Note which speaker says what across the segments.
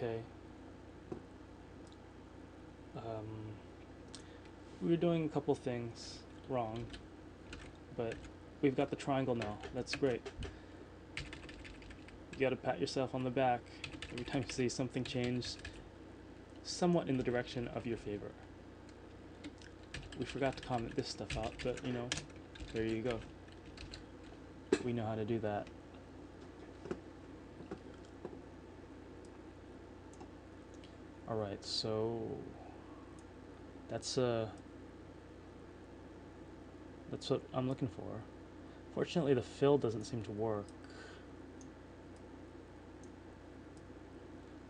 Speaker 1: okay. We were doing a couple things wrong, but we've got the triangle now. That's great. You gotta pat yourself on the back every time you see something change somewhat in the direction of your favor. We forgot to comment this stuff out, but you know, there you go. We know how to do that. Alright, so that's what I'm looking for. Fortunately, the fill doesn't seem to work.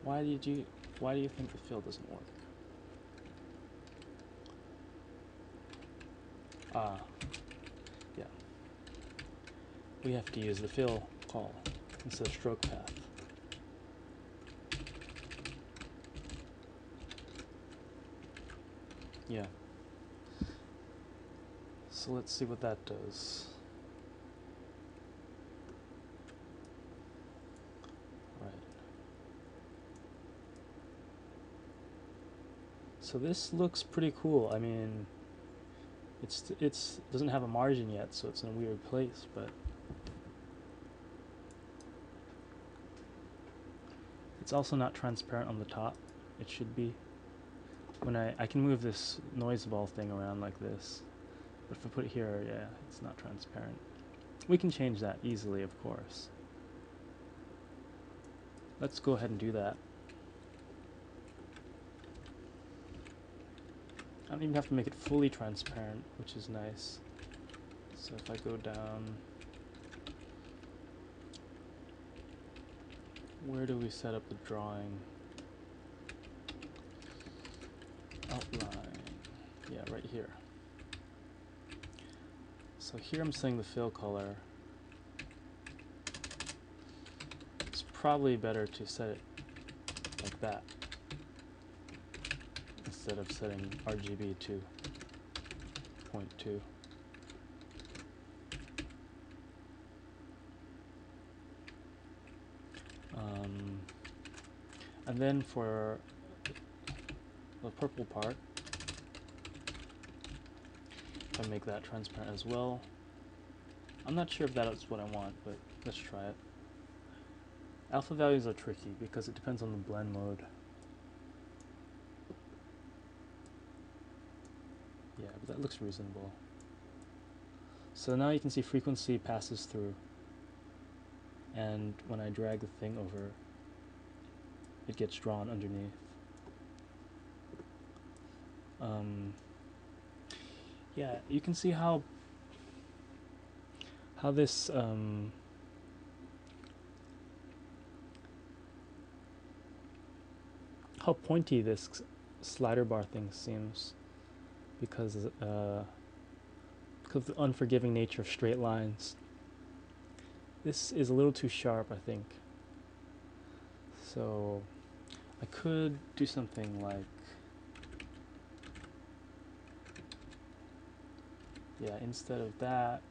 Speaker 1: Why do you think the fill doesn't work? Ah, yeah. We have to use the fill call instead of stroke path. Yeah. So let's see what that does. Right. So this looks pretty cool. I mean, it's doesn't have a margin yet, so it's in a weird place, but it's also not transparent on the top. It should be. When I can move this noise ball thing around like this, but if I put it here, yeah, it's not transparent. We can change that easily, of course. Let's go ahead and do that. I don't even have to make it fully transparent, which is nice. So if I go down, where do we set up the drawing? Outline, yeah, right here. So here I'm setting the fill color. It's probably better to set it like that instead of setting RGB to 0.2. And then for the purple part, I make that transparent as well. I'm not sure if that is what I want, but let's try it. Alpha values are tricky because it depends on the blend mode. Yeah, but that looks reasonable. So now you can see frequency passes through, and when I drag the thing over, it gets drawn underneath. Yeah, you can see how this how pointy this slider bar thing seems because of the unforgiving nature of straight lines. This is a little too sharp, I think. So I could do something like, yeah, instead of that,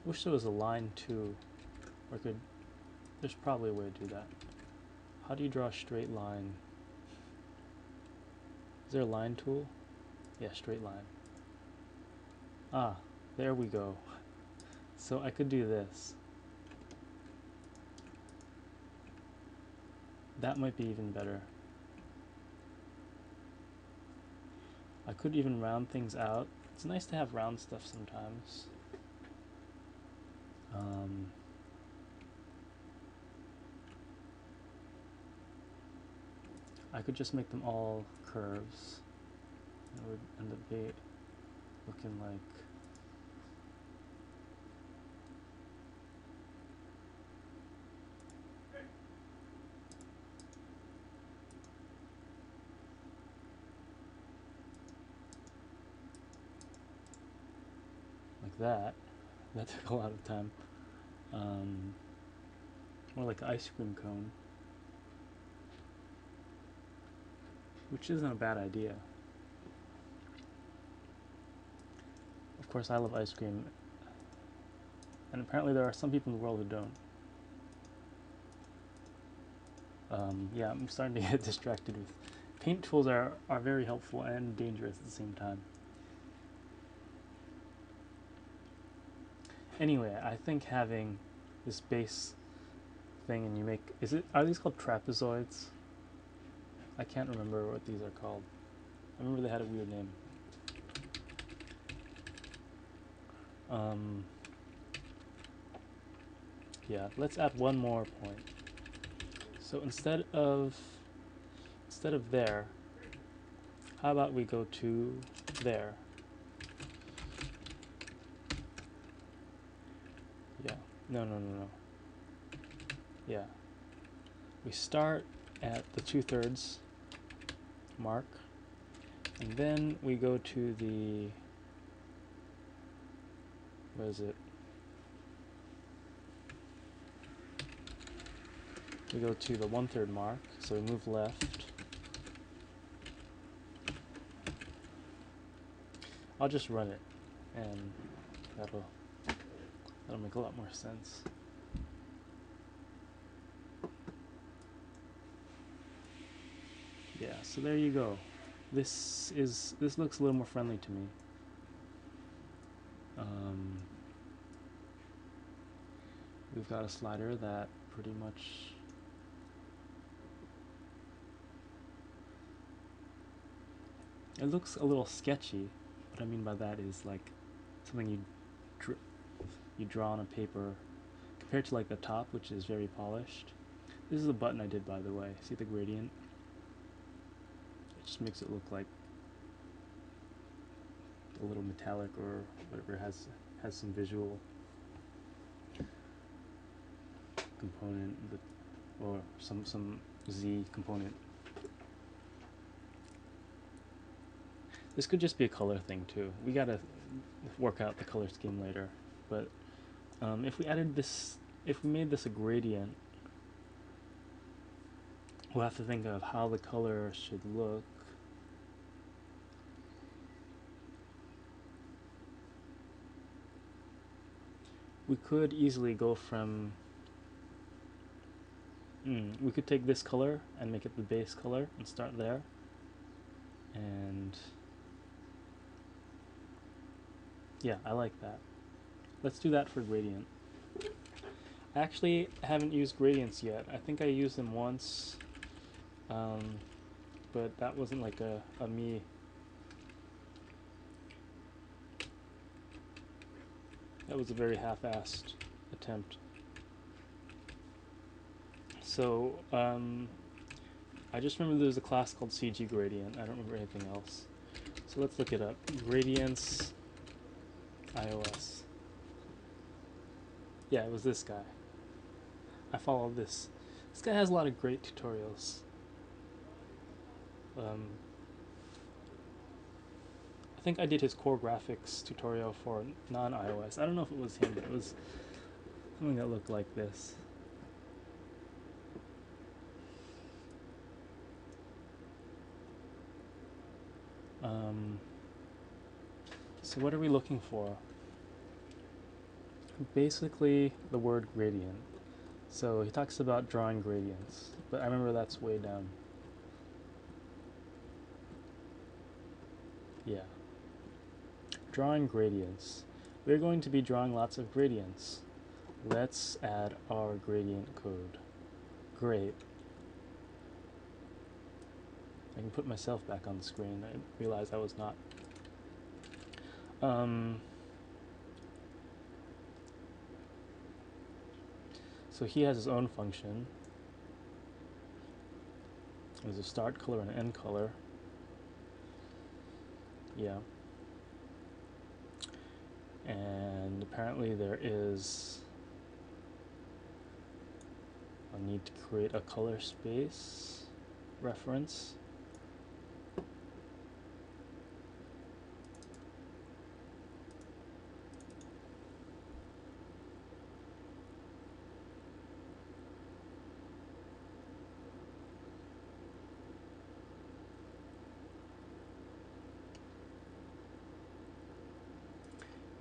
Speaker 1: I wish there was a line too, or there's probably a way to do that. How do you draw a straight line? Is there a line tool? Yeah, straight line. Ah, there we go. So I could do this. That might be even better. I could even round things out. It's nice to have round stuff sometimes. I could just make them all curves. It would end up looking like that. That took a lot of time. More like an ice cream cone, which isn't a bad idea. Of course, I love ice cream, and apparently there are some people in the world who don't. Yeah, I'm starting to get distracted with paint tools are very helpful and dangerous at the same time. Anyway, I think having this base thing and you make are these called trapezoids? I can't remember what these are called. I remember they had a weird name. Yeah, let's add one more point. So instead of there, how about we go to there? Yeah. No. Yeah. We start at the 2/3 mark, and then we go to the, what is it? We go to the 1/3 mark, so we move left. I'll just run it, and that'll make a lot more sense. Yeah, so there you go. This looks a little more friendly to me. We've got a slider that pretty much it looks a little sketchy. What I mean by that is like something you draw on a paper compared to like the top, which is very polished. This is a button I did, by the way. See the gradient? It just makes it look like a little metallic or whatever, has some visual component or some Z component. This could just be a color thing too. We gotta work out the color scheme later. But if we made this a gradient, we'll have to think of how the color should look. We could easily go from we could take this color and make it the base color and start there. And yeah, I like that. Let's do that for gradient. I actually haven't used gradients yet. I think I used them once, but that wasn't like a me. That was a very half-assed attempt. So I just remember there was a class called CG gradient. I don't remember anything else. So let's look it up. Gradients iOS. Yeah, it was this guy. I followed this. This guy has a lot of great tutorials. I think I did his core graphics tutorial for non-iOS. I don't know if it was him, but it was something that looked like this. So what are we looking for? Basically, the word gradient. So he talks about drawing gradients, but I remember that's way down. Yeah. Drawing gradients. We're going to be drawing lots of gradients. Let's add our gradient code. Great. I can put myself back on the screen. I realized I was not. So he has his own function. There's a start color and an end color. Yeah. And apparently there is a need to create a color space reference.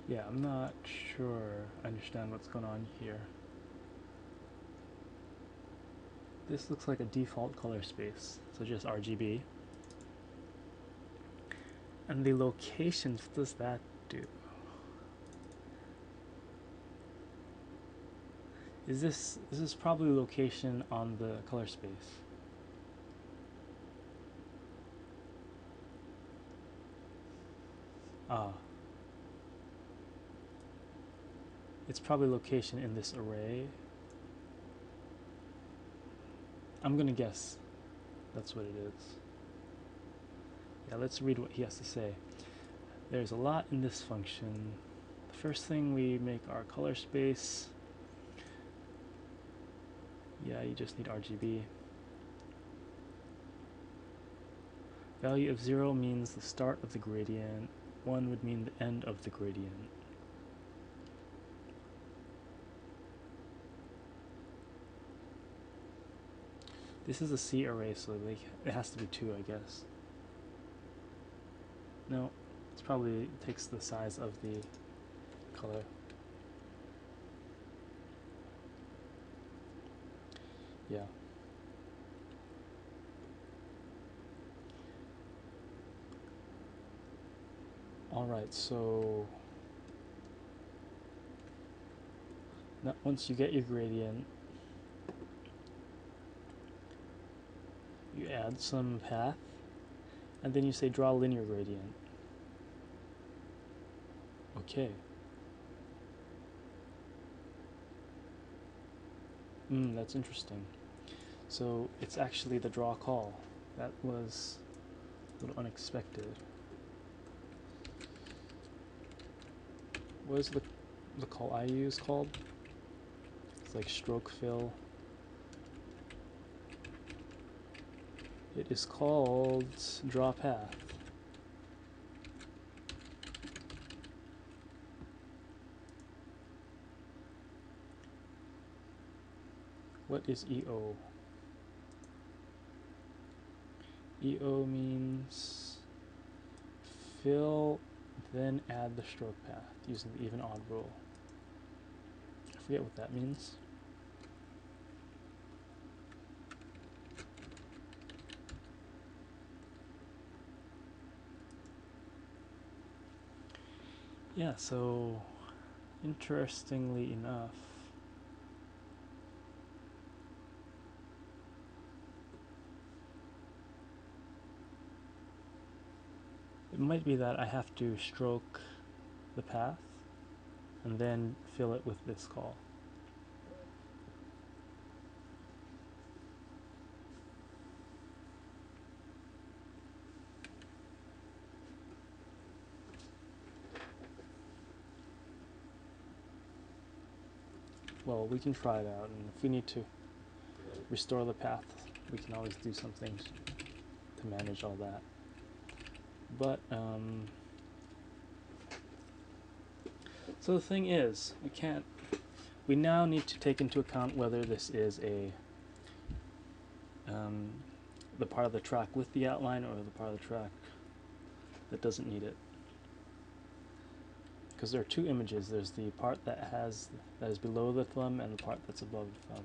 Speaker 1: Yeah, I'm not sure I understand what's going on here. This looks like a default color space, so just RGB. And the locations, what does that do? This is probably location on the color space. Ah. It's probably location in this array. I'm gonna guess that's what it is. Yeah, let's read what he has to say. There's a lot in this function. The first thing, we make our color space. Yeah, you just need RGB. Value of 0 means the start of the gradient. 1 would mean the end of the gradient. This is a C array, so it has to be 2, I guess. No, it's probably takes the size of the color. Yeah. Alright, so now once you get your gradient, you add some path, and then you say draw linear gradient. Okay. That's interesting. So it's actually the draw call. That was a little unexpected. What is the call I use called? It's like stroke fill. It is called draw path. What is EO? EO means fill, then add the stroke path using the even odd rule. I forget what that means. Yeah, so interestingly enough, it might be that I have to stroke the path and then fill it with this call. Well, we can try it out, and if we need to restore the path, we can always do something to manage all that. But so the thing is, we now need to take into account whether this is the part of the track with the outline or the part of the track that doesn't need it. Because there are two images. There's the part that is below the thumb and the part that's above the thumb.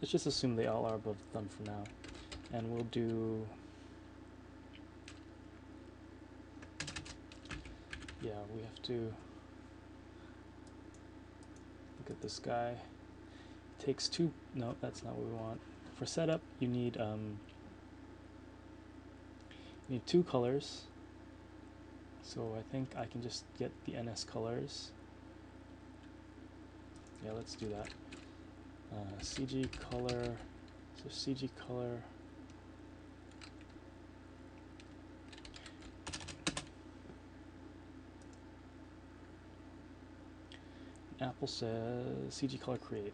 Speaker 1: Let's just assume they all are above the thumb for now. And we'll do, yeah, we have to look at this guy. It takes two, no, that's not what we want. For setup, you need two colors. So I think I can just get the NS colors. Yeah, let's do that. CG color, so CG color. Apple says CG color create.